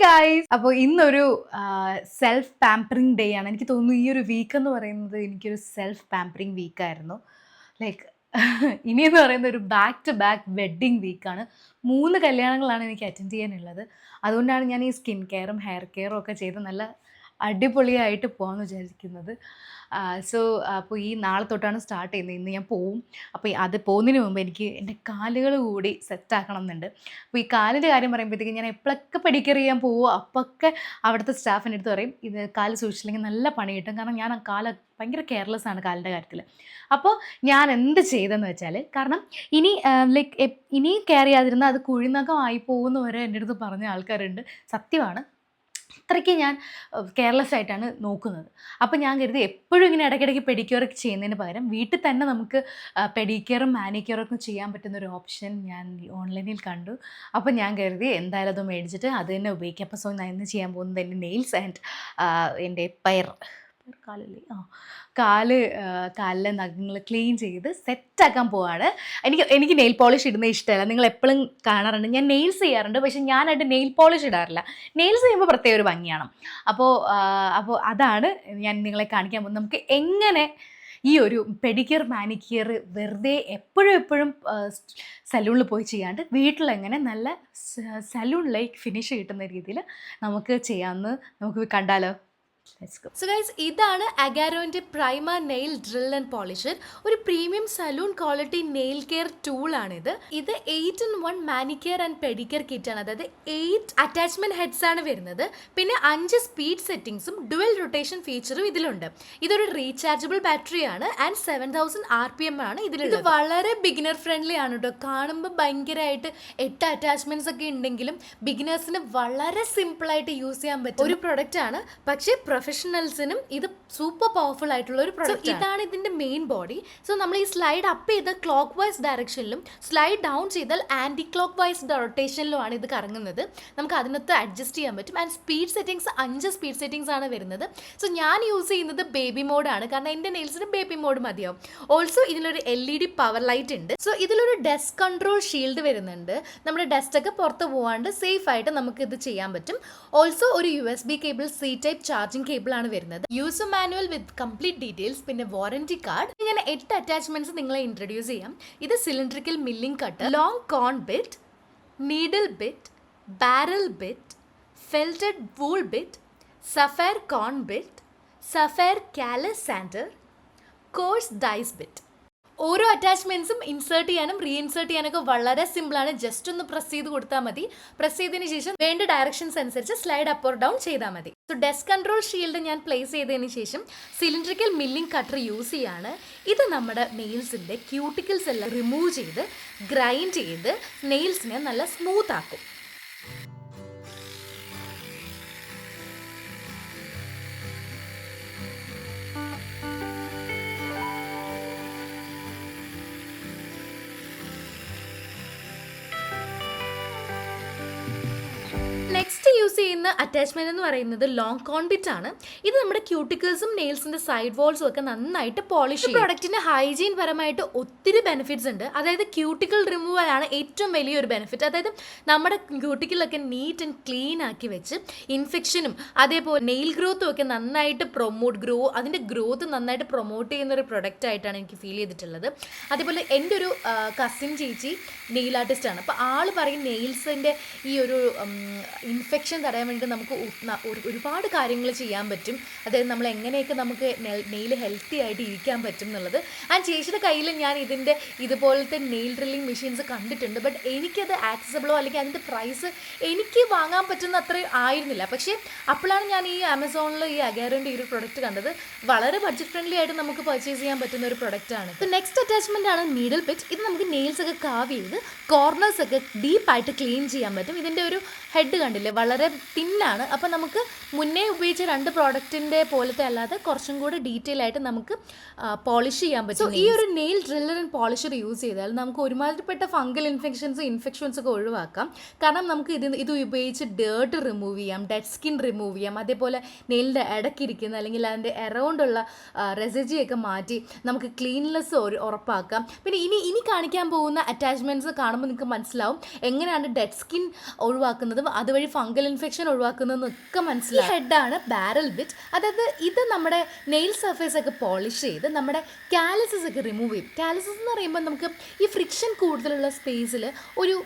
Guys, അപ്പോൾ ഇന്നൊരു self pampering day ആണ്. എനിക്ക് തോന്നുന്നു ഈ ഒരു വീക്ക് എന്ന് പറയുന്നത് എനിക്കൊരു സെൽഫ് പാമ്പറിങ് വീക്കായിരുന്നു. ലൈക്ക് ഇനിയെന്ന് പറയുന്ന ഒരു ബാക്ക് ടു ബാക്ക് വെഡ്ഡിങ് വീക്കാണ്. 3 കല്യാണങ്ങളാണ് എനിക്ക് അറ്റൻഡ് ചെയ്യാനുള്ളത്. അതുകൊണ്ടാണ് ഞാൻ ഈ സ്കിൻ കെയറും ഹെയർ കെയറും ഒക്കെ ചെയ്ത് നല്ല അടിപൊളിയായിട്ട് പോകാമെന്ന് വിചാരിക്കുന്നത്. അപ്പോൾ ഈ നാളെ തൊട്ടാണ് സ്റ്റാർട്ട് ചെയ്യുന്നത്. ഇന്ന് ഞാൻ പോവും. അപ്പോൾ അത് പോകുന്നതിന് മുമ്പ് എനിക്ക് എൻ്റെ കാലുകൾ കൂടി സെറ്റാക്കണം എന്നുണ്ട്. അപ്പോൾ ഈ കാലിൻ്റെ കാര്യം പറയുമ്പോഴത്തേക്കും ഞാൻ എപ്പോഴൊക്കെ പെഡിക്യൂർ ചെയ്യാൻ പോവുമോ അപ്പോഴൊക്കെ അവിടുത്തെ സ്റ്റാഫിൻ്റെ അടുത്ത് പറയും, ഇത് കാല് സൂക്ഷിച്ചില്ലെങ്കിൽ നല്ല പണി കിട്ടും. കാരണം ഞാൻ ആ ഭയങ്കര കെയർലെസ് ആണ് കാലിൻ്റെ കാര്യത്തിൽ. അപ്പോൾ ഞാൻ എന്ത് ചെയ്തെന്ന് വെച്ചാൽ, കാരണം ഇനി കെയർ ചെയ്യാതിരുന്നാൽ അത് കുഴിനഖമായി പോകുന്ന വരെ എൻ്റെ അടുത്ത് പറഞ്ഞ ആൾക്കാരുണ്ട്. സത്യമാണ്. അത്രയ്ക്ക് ഞാൻ കെയർലെസ് ആയിട്ടാണ് നോക്കുന്നത്. അപ്പോൾ ഞാൻ കരുതി എപ്പോഴും ഇങ്ങനെ ഇടയ്ക്കിടയ്ക്ക് പെഡിക്യൂറൊക്കെ ചെയ്യുന്നതിന് പകരം വീട്ടിൽ തന്നെ നമുക്ക് പെഡിക്യൂറും മാനിക്യൂറും ഒക്കെ ചെയ്യാൻ പറ്റുന്നൊരു ഓപ്ഷൻ ഞാൻ ഓൺലൈനിൽ കണ്ടു. അപ്പോൾ ഞാൻ കരുതി എന്തായാലും അത് മേടിച്ചിട്ട് അത് തന്നെ ഉപയോഗിക്കാം. അപ്പോൾ ഞാൻ ഇന്ന് ചെയ്യാൻ പോകുന്നത് എൻ്റെ നെയിൽസ് ആൻഡ് എൻ്റെ കാലിലെ നഖങ്ങൾ ക്ലീൻ ചെയ്ത് സെറ്റാക്കാൻ പോവാണ്. എനിക്ക് നെയിൽ പോളിഷ് ഇടുന്നത് ഇഷ്ടമല്ല. നിങ്ങൾ എപ്പോഴും കാണാറുണ്ട്, ഞാൻ നെയിൽസ് ചെയ്യാറുണ്ട്, പക്ഷെ ഞാനായിട്ട് നെയിൽ പോളിഷ് ഇടാറില്ല. നെയിൽസ് ചെയ്യുമ്പോൾ പ്രത്യേക ഒരു ഭംഗിയാണ്. അപ്പോൾ അതാണ് ഞാൻ നിങ്ങളെ കാണിക്കാൻ പോകുന്നത്. നമുക്ക് എങ്ങനെ ഈ ഒരു പെഡിക്യൂർ മാനിക്യൂർ വെറുതെ എപ്പോഴും സലൂണിൽ പോയി ചെയ്യാണ്ട് വീട്ടിലെങ്ങനെ നല്ല സലൂൺ ലൈക്ക് ഫിനിഷ് കിട്ടുന്ന രീതിയിൽ നമുക്ക് ചെയ്യാമെന്ന് നമുക്ക് കണ്ടാലോ? സോ ഗൈസ്, ഇതാണ് അഗാരോൻ്റെ primer nail drill and polisher. ഒരു premium salon quality nail care ടൂളാണിത്. ഇത് 8-in-1 മാനിക്യൂർ ആൻഡ് പെഡിക്യൂർ കിറ്റാണ്. അതായത് 8 അറ്റാച്ച്മെന്റ് ഹെഡ്സ് ആണ് വരുന്നത്. പിന്നെ 5 സ്പീഡ് സെറ്റിംഗ്സും ഡുവൽ റൊട്ടേഷൻ ഫീച്ചറും ഇതിലുണ്ട്. ഇതൊരു റീചാർജബിൾ ബാറ്ററി ആണ് ആൻഡ് 7000 RPM ആണ് ഇതിലുള്ളത്. ഇത് വളരെ ബിഗിനർ ഫ്രണ്ട്ലി ആണ് കേട്ടോ. കാണുമ്പോൾ ഭയങ്കരമായിട്ട് 8 അറ്റാച്ച്മെന്റ്സ് ഒക്കെ ഉണ്ടെങ്കിലും ബിഗിനേഴ്സിന് വളരെ സിമ്പിളായിട്ട് യൂസ് ചെയ്യാൻ പറ്റും ഒരു പ്രൊഡക്റ്റ് ആണ്. പക്ഷേ പ്രൊഫഷണൽസിനും ഇത് സൂപ്പർ പവർഫുൾ ആയിട്ടുള്ള ഒരു പ്രൊഡക്റ്റ്. ഇതാണ് ഇതിന്റെ മെയിൻ ബോഡി. സോ നമ്മൾ ഈ സ്ലൈഡ് അപ്പ് ചെയ്ത് ക്ലോക്ക് വൈസ് ഡയറക്ഷനിലും സ്ലൈഡ് ഡൗൺ ചെയ്താൽ ആന്റി ക്ലോക്ക് വൈസ് റൊട്ടേഷനിലുമാണ് ഇത് കറങ്ങുന്നത്. നമുക്ക് അതിനകത്ത് അഡ്ജസ്റ്റ് ചെയ്യാൻ പറ്റും. And speed settings 5 speed settings ആണ് വരുന്നത്. സോ ഞാൻ യൂസ് ചെയ്യുന്നത് ബേബി മോഡാണ്, കാരണം എൻ്റെ നെയിൽസിന് ബേബി മോഡ് മതിയാവും. ഓൾസോ ഇതിലൊരു LED പവർ ലൈറ്റ് ഉണ്ട്. സോ ഇതിലൊരു ഡസ്റ്റ് കൺട്രോൾ ഷീൽഡ് വരുന്നുണ്ട്. നമ്മുടെ ഡസ്റ്റ് ഒക്കെ പുറത്ത് പോകാണ്ട് സേഫ് ആയിട്ട് നമുക്ക് ഇത് ചെയ്യാൻ പറ്റും. ഓൾസോ ഒരു USB cable C type charging cable ആണ് വരുന്നത്. User manual with complete details, പിന്നെ വാറന്റി കാർഡ്. ഇങ്ങനെ 8 അറ്റാച്ച്മെന്റ്സ് നിങ്ങളെ ഇൻട്രൊഡ്യൂസ് ചെയ്യാം. ഇത് cylindrical milling cutter, long cone bit, needle bit, barrel bit, felted wool bit, sapphire cone bit, sapphire callus sander, coarse dice bit. ഓരോ അറ്റാച്ച്മെന്റ്സും insert ചെയ്യാനും റീഇൻസേർട്ട് ചെയ്യാനൊക്കെ വളരെ സിമ്പിളാണ്. ജസ്റ്റ് ഒന്ന് പ്രസ് ചെയ്ത് കൊടുത്താൽ മതി. പ്രസ് ചെയ്തതിന് ശേഷം വേണ്ട ഡയറക്ഷൻസ് അനുസരിച്ച് സ്ലൈഡ് അപ്പ് ഓർ ഡൗൺ ചെയ്താൽ മതി. സോ ഡസ്റ്റ് കൺട്രോൾ ഷീൽഡ് ഞാൻ പ്ലേസ് ചെയ്തതിന് ശേഷം സിലിണ്ടറിക്കൽ മില്ലിംഗ് കട്ടർ യൂസ് ചെയ്യാണ്. ഇത് നമ്മുടെ നെയിൽസിൻ്റെ ക്യൂട്ടിക്കിൾസ് എല്ലാം റിമൂവ് ചെയ്ത് ഗ്രൈൻഡ് ചെയ്ത് നെയിൽസിനെ നല്ല സ്മൂത്ത് ആക്കും. നെക്സ്റ്റ് യൂസ് ചെയ്യുന്ന അറ്റാച്ച്മെന്റ് എന്ന് പറയുന്നത് ലോങ് കോൺ ബിറ്റ് ആണ്. ഇത് നമ്മുടെ ക്യൂട്ടിക്കിൾസും നെയിൽസിന്റെ സൈഡ് വാൾസും ഒക്കെ നന്നായിട്ട് പോളിഷ് ചെയ്യും. പ്രൊഡക്റ്റിന് ഹൈജീൻ പരമായിട്ട് ഒത്തിരി ബെനിഫിറ്റ്സ് ഉണ്ട്. അതായത് ക്യൂട്ടിക്കിൾ റിമൂവൽ ആണ് ഏറ്റവും വലിയൊരു ബെനിഫിറ്റ്. അതായത് നമ്മുടെ ക്യൂട്ടിക്കിളൊക്കെ നീറ്റ് ആൻഡ് ക്ലീൻ ആക്കി വെച്ച് ഇൻഫെക്ഷനും അതേപോലെ നെയിൽ ഗ്രോത്തും ഒക്കെ നന്നായിട്ട് അതിന്റെ ഗ്രോത്ത് നന്നായിട്ട് പ്രൊമോട്ട് ചെയ്യുന്ന ഒരു പ്രൊഡക്റ്റ് ആയിട്ടാണ് എനിക്ക് ഫീൽ ചെയ്തിട്ടുള്ളത്. അതേപോലെ എൻ്റെ ഒരു കസിൻ ചേച്ചി നെയിൽ ആർട്ടിസ്റ്റ് ആണ്. അപ്പോൾ ആൾ പറയും നെയിൽസിൻ്റെ ഈ ഒരു ഇൻഫെക്ഷൻ തടയാൻ വേണ്ടിയിട്ട് നമുക്ക് ഒരുപാട് കാര്യങ്ങൾ ചെയ്യാൻ പറ്റും. അതായത് നമ്മൾ എങ്ങനെയൊക്കെ നമുക്ക് നെയിൽ ഹെൽത്തി ആയിട്ട് ഇരിക്കാൻ പറ്റും എന്നുള്ളത്. ആൻഡ് ചേച്ചിയുടെ കയ്യിൽ ഞാൻ ഇതുപോലത്തെ നെയിൽ ഡ്രില്ലിങ് മെഷീൻസ് കണ്ടിട്ടുണ്ട്. ബട്ട് എനിക്കത് ആക്സസിബിളോ അല്ലെങ്കിൽ അതിൻ്റെ പ്രൈസ് എനിക്ക് വാങ്ങാൻ പറ്റുന്ന അത്ര ആയിരുന്നില്ല. പക്ഷേ അപ്പോഴാണ് ഞാൻ ഈ ആമസോണിൽ ഈ അഗാരോൻ്റെ ഈ ഒരു പ്രൊഡക്റ്റ് കണ്ടത്. വളരെ ബഡ്ജറ്റ് ഫ്രണ്ട്ലി ആയിട്ട് നമുക്ക് പർച്ചേസ് ചെയ്യാൻ പറ്റുന്ന ഒരു പ്രൊഡക്റ്റ് ആണ്. നെക്സ്റ്റ് അറ്റാച്ച്മെൻ്റ് ആണ് നീഡിൽ പിറ്റ്. ഇത് നമുക്ക് നെയിൽസ് ഒക്കെ കാവ് ചെയ്ത് കോർണേഴ്സ് ഒക്കെ ഡീപ്പായിട്ട് ക്ലീൻ ചെയ്യാൻ പറ്റും. ഇതിൻ്റെ ഒരു ഹെഡ് കണ്ടില്ലേ, വളരെ തിന്നാണ്. അപ്പോൾ നമുക്ക് മുന്നേ ഉപയോഗിച്ച 2 പ്രോഡക്റ്റിൻ്റെ പോലത്തെ അല്ലാതെ കുറച്ചും കൂടെ ഡീറ്റെയിൽ ആയിട്ട് നമുക്ക് പോളിഷ് ചെയ്യാൻ പറ്റും. ഈ ഒരു nail driller and polisher use ചെയ്താൽ നമുക്ക് ഒരുമാതിരിപ്പെട്ട ഫംഗൽ ഇൻഫെക്ഷൻസ് ഒക്കെ ഒഴിവാക്കാം. കാരണം നമുക്ക് ഇത് ഉപയോഗിച്ച് ഡേർട്ട് റിമൂവ് ചെയ്യാം, ഡെഡ് സ്കിൻ റിമൂവ് ചെയ്യാം. അതേപോലെ നെയിലിൻ്റെ ഇടയ്ക്കിരിക്കുന്ന അല്ലെങ്കിൽ അതിൻ്റെ അറൗണ്ടുള്ള റെസിജിയൊക്കെ മാറ്റി നമുക്ക് ക്ലീൻനെസ് ഉറപ്പാക്കാം. പിന്നെ ഇനി കാണിക്കാൻ പോകുന്ന അറ്റാച്ച്മെൻറ്റ്സ് കാണുമ്പോൾ നിങ്ങൾക്ക് മനസ്സിലാവും എങ്ങനെയാണ് ഡെഡ് സ്കിൻ ഒഴിവാക്കുന്നത്, അതുവഴി ഫംഗൽ ഇൻഫെക്ഷൻ ഒഴിവാക്കുന്നതെന്നൊക്കെ മനസ്സിലായി. ഹെഡാണ് ബാരൽ ബിറ്റ്, അതായത് ഇത് നമ്മുടെ നെയിൽ സർഫേസ് ഒക്കെ പോളിഷ് ചെയ്ത് നമ്മുടെ കാലസസ് ഒക്കെ റിമൂവ് ചെയ്യും. കാലസസ് എന്ന് പറയുമ്പോൾ നമുക്ക് ഈ ഫ്രിക്ഷൻ കൂടുതലുള്ള സ്പേസിൽ ഒരു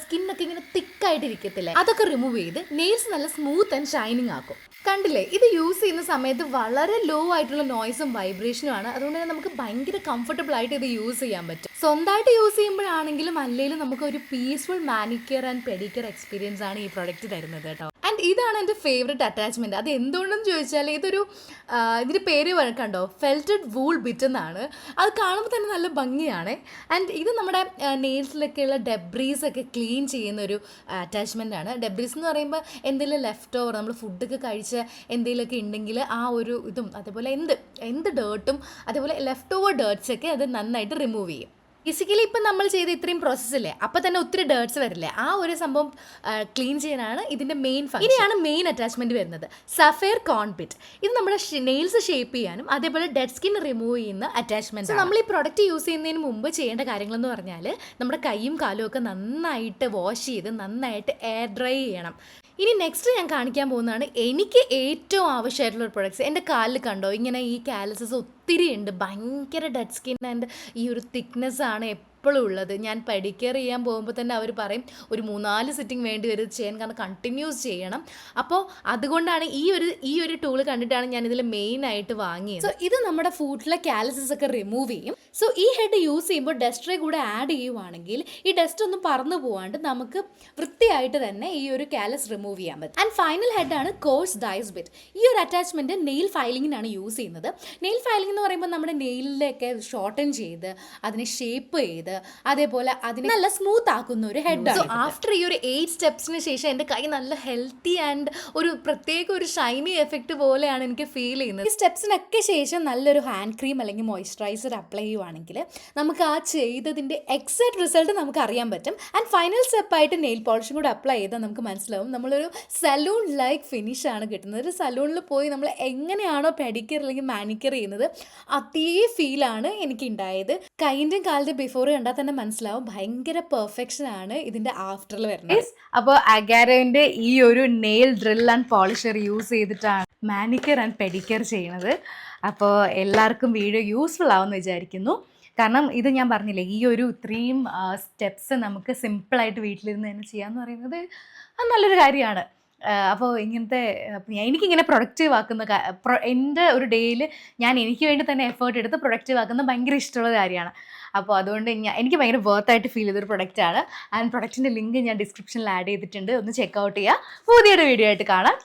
സ്കിന്നൊക്കെ ഇങ്ങനെ തിക്കായിട്ടിരിക്കത്തില്ലേ, അതൊക്കെ റിമൂവ് ചെയ്ത് നെയിൽസ് നല്ല സ്മൂത്ത് ആൻഡ് ഷൈനിങ് ആക്കും. കണ്ടില്ലേ, ഇത് യൂസ് ചെയ്യുന്ന സമയത്ത് വളരെ ലോ ആയിട്ടുള്ള നോയ്സും വൈബ്രേഷനും ആണ്. അതുകൊണ്ട് തന്നെ നമുക്ക് ഭയങ്കര കംഫർട്ടബിൾ ആയിട്ട് ഇത് യൂസ് ചെയ്യാൻ പറ്റും. സ്വന്തമായിട്ട് യൂസ് ചെയ്യുമ്പോഴാണെങ്കിലും അല്ലെങ്കിലും നമുക്ക് ഒരു peaceful manicure and pedicure experience ആണ് ഈ പ്രോഡക്റ്റ് തരുന്നത് കേട്ടോ. ആൻഡ് ഇതാണ് എൻ്റെ ഫേവറേറ്റ് അറ്റാച്ച്മെൻറ്റ്. അത് എന്തുകൊണ്ടെന്ന് ചോദിച്ചാൽ ഇതൊരു ഇതിൻ്റെ പേര് കണ്ടോ, ഫെൽറ്റഡ് വൂൾ ബിറ്റ് എന്നാണ്. അത് കാണുമ്പോൾ തന്നെ നല്ല ഭംഗിയാണ്. ആൻഡ് ഇത് നമ്മുടെ നെയിൽസിലൊക്കെയുള്ള ഡെബ്രീസ് ഒക്കെ ക്ലീൻ ചെയ്യുന്ന ഒരു അറ്റാച്ച്മെൻ്റ് ആണ്. ഡെബ്രീസ് എന്ന് പറയുമ്പോൾ എന്തെങ്കിലും ലെഫ്റ്റ് ഓവർ നമ്മൾ ഫുഡൊക്കെ കഴിച്ച് എന്തെങ്കിലുമൊക്കെ ഉണ്ടെങ്കിൽ ആ ഒരു ഇതും അതേപോലെ എന്ത് ഡേർട്ടും അതേപോലെ ലെഫ്റ്റ് ഓവർ ഡേർട്ട്സൊക്കെ അത് നന്നായിട്ട് റിമൂവ് ചെയ്യും. ബേസിക്കലി ഇപ്പം നമ്മൾ ചെയ്ത ഇത്രയും പ്രോസസ്സില്ലേ, അപ്പോൾ തന്നെ ഒത്തിരി ഡേർട്സ് വരില്ലേ, ആ ഒരു സംഭവം ക്ലീൻ ചെയ്യാനാണ് ഇതിൻ്റെ മെയിൻ ഫംഗ്ഷൻ. ഇനിയാണ് മെയിൻ അറ്റാച്ച്മെൻറ്റ് വരുന്നത്, സഫയർ കോൺ ബിറ്റ്. ഇത് നമ്മുടെ നെയിൽസ് ഷേപ്പ് ചെയ്യാനും അതേപോലെ ഡെഡ് സ്കിൻ റിമൂവ് ചെയ്യുന്ന അറ്റാച്ച്മെൻറ്റ്. നമ്മൾ ഈ പ്രൊഡക്റ്റ് യൂസ് ചെയ്യുന്നതിന് മുമ്പ് ചെയ്യേണ്ട കാര്യങ്ങളെന്ന് പറഞ്ഞാൽ നമ്മുടെ കൈയും കാലും ഒക്കെ നന്നായിട്ട് വാഷ് ചെയ്ത് നന്നായിട്ട് എയർ ഡ്രൈ ചെയ്യണം. ഇനി നെക്സ്റ്റ് ഞാൻ കാണിക്കാൻ പോകുന്നതാണ് എനിക്ക് ഏറ്റവും ആവശ്യമായിട്ടുള്ള ഒരു പ്രൊഡക്ട്സ്. എൻ്റെ കാലിൽ കണ്ടോ ഇങ്ങനെ ഈ കാലസസ് ഒത്തിരി ഉണ്ട്, ഭയങ്കര ഡെഡ് സ്കിൻ ആൻഡ് ഈ ഒരു തിക്നെസ് ആണ് എപ്പോഴും ഉള്ളത്. ഞാൻ പെഡിക്യൂർ ചെയ്യാൻ പോകുമ്പോൾ തന്നെ അവർ പറയും ഒരു 3-4 സിറ്റിംഗ് വേണ്ടി വരും ചെയ്യാൻ, കാരണം കണ്ടിന്യൂസ് ചെയ്യണം. അപ്പോൾ അതുകൊണ്ടാണ് ഈ ഒരു ടൂൾ കണ്ടിട്ടാണ് ഞാൻ ഇതിൽ മെയിനായിട്ട് വാങ്ങിയത്. സോ ഇത് നമ്മുടെ ഫുഡിലെ കാലസസ് ഒക്കെ റിമൂവ് ചെയ്യും. സോ ഈ ഹെഡ് യൂസ് ചെയ്യുമ്പോൾ ഡസ്റ്ററെ കൂടെ ആഡ് ചെയ്യുവാണെങ്കിൽ ഈ ഡസ്റ്റ് ഒന്നും പറന്നു പോവാണ്ട് നമുക്ക് വൃത്തിയായിട്ട് തന്നെ ഈ ഒരു കാലസ് റിമൂവ് ചെയ്യാൻ പറ്റും. ആൻഡ് ഫൈനൽ ഹെഡാണ് കോഴ്സ് ഡൈസ് ബിറ്റ്. ഈ ഒരു അറ്റാച്ച്മെൻറ്റ് നെയിൽ ഫയലിങ്ങിനാണ് യൂസ് ചെയ്യുന്നത്. നെയിൽ ഫയലിംഗ് എന്ന് പറയുമ്പോൾ നമ്മുടെ നെയിലിലൊക്കെ ഷോർട്ടൻ ചെയ്ത് അതിനെ ഷേപ്പ് ചെയ്ത് അതേപോലെ അതിനെ നല്ല സ്മൂത്ത് ആക്കുന്ന ഒരു ഹെഡാണ്. സോ ആഫ്റ്റർ ഈ ഒരു 8 സ്റ്റെപ്സിന് ശേഷം എൻ്റെ കൈ നല്ല ഹെൽത്തി ആൻഡ് ഒരു പ്രത്യേക ഒരു ഷൈനി എഫക്റ്റ് പോലെയാണ് എനിക്ക് ഫീൽ ചെയ്യുന്നത്. ഈ സ്റ്റെപ്സിനൊക്കെ ശേഷം നല്ലൊരു ഹാൻഡ് ക്രീം അല്ലെങ്കിൽ മോയ്സ്ചറൈസർ അപ്ലൈ ചെയ്യുവാണെങ്കിൽ നമുക്ക് ആ ചെയ്തതിൻ്റെ എക്സാക്ട് റിസൾട്ട് നമുക്ക് അറിയാൻ പറ്റും. ആൻഡ് ഫൈനൽ സ്റ്റെപ്പായിട്ട് നെയിൽ പോളിഷും കൂടെ അപ്ലൈ ചെയ്താൽ നമുക്ക് മനസ്സിലാവും നമ്മളൊരു സലൂൺ ലൈക്ക് ഫിനിഷാണ് കിട്ടുന്നത്. ഒരു സലൂണിൽ പോയി നമ്മൾ എങ്ങനെയാണോ പെഡിക്യൂർ അല്ലെങ്കിൽ മാനിക്യൂർ ചെയ്യുന്നത് അതേ ഫീലാണ് എനിക്ക് ഉണ്ടായത്. കൈൻ്റെയും കാലിൻ്റെ ബിഫോർ കണ്ടാൽ തന്നെ മനസ്സിലാവും ഭയങ്കര പെർഫെക്ഷൻ ആണ് ഇതിൻ്റെ ആഫ്റ്ററിൽ വരുന്നത്. അപ്പോൾ അഗാരോൻ്റെ ഈ ഒരു nail drill and polisher use ചെയ്തിട്ടാണ് മാനിക്യൂർ ആൻഡ് പെഡിക്യൂർ ചെയ്യുന്നത്. അപ്പോൾ എല്ലാവർക്കും വീഡിയോ യൂസ്ഫുൾ ആവുമെന്ന് വിചാരിക്കുന്നു. കാരണം ഇത് ഞാൻ പറഞ്ഞില്ലേ, ഈ ഒരു ഇത്രയും സ്റ്റെപ്സ് നമുക്ക് സിമ്പിളായിട്ട് വീട്ടിലിരുന്ന് തന്നെ ചെയ്യാമെന്ന് പറയുന്നത് നല്ലൊരു കാര്യമാണ്. അപ്പോൾ എനിക്കിങ്ങനെ പ്രൊഡക്റ്റീവ് ആക്കുന്ന എൻ്റെ ഒരു ഡേയിൽ ഞാൻ എനിക്ക് വേണ്ടി തന്നെ എഫേർട്ട് എടുത്ത് പ്രൊഡക്റ്റീവ് ആക്കുന്ന ഭയങ്കര ഇഷ്ടമുള്ള കാര്യമാണ്. അപ്പോൾ അതുകൊണ്ട് എനിക്ക് ഭയങ്കര വർത്തായിട്ട് ഫീൽ ചെയ്തൊരു പ്രൊഡക്റ്റാണ്. ആൻഡ് പ്രൊഡക്റ്റിൻ്റെ ലിങ്ക് ഞാൻ ഡിസ്ക്രിപ്ഷനിൽ ആഡ് ചെയ്തിട്ടുണ്ട്, ഒന്ന് ചെക്കൗട്ട് ചെയ്യുക. പുതിയൊരു വീഡിയോ ആയിട്ട് കാണാം.